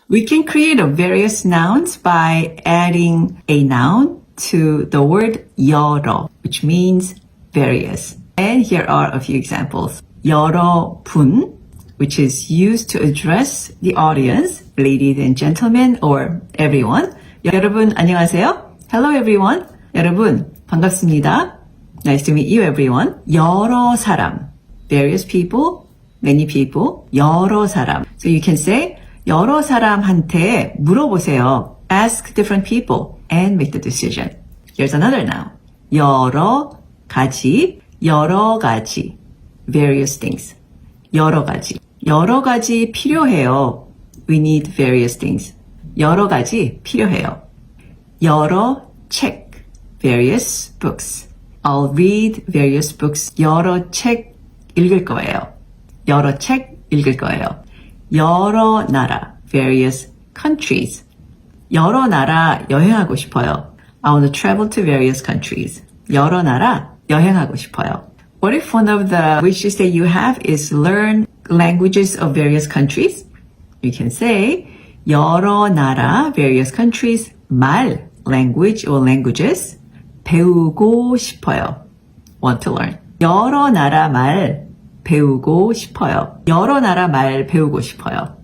We can create various nouns by adding a noun to the word 여러, which means various. And here are a few examples. 여러분, which is used to address the audience, ladies and gentlemen, or everyone. 여러분, 안녕하세요. Hello, everyone. 여러분, 반갑습니다. Nice to meet you, everyone. 여러 사람, various people, many people, 여러 사람. So you can say, 여러 사람한테 물어보세요. Ask different people and make the decision. Here's another noun. 여러 가지, 여러 가지. Various things. 여러 가지. 여러 가지 필요해요. We need various things. 여러 가지 필요해요. 여러 책. Various books. I'll read various books. 여러 책 읽을 거예요. 여러 책 읽을 거예요. 여러 나라. Various countries. 여러 나라 여행하고 싶어요. I want to travel to various countries. 여러 나라 여행하고 싶어요. What if one of the wishes that you have is learn languages of various countries? You can say 여러 나라, various countries, 말, language or languages, 배우고 싶어요. Want to learn. 여러 나라 말 배우고 싶어요. 여러 나라 말 배우고 싶어요.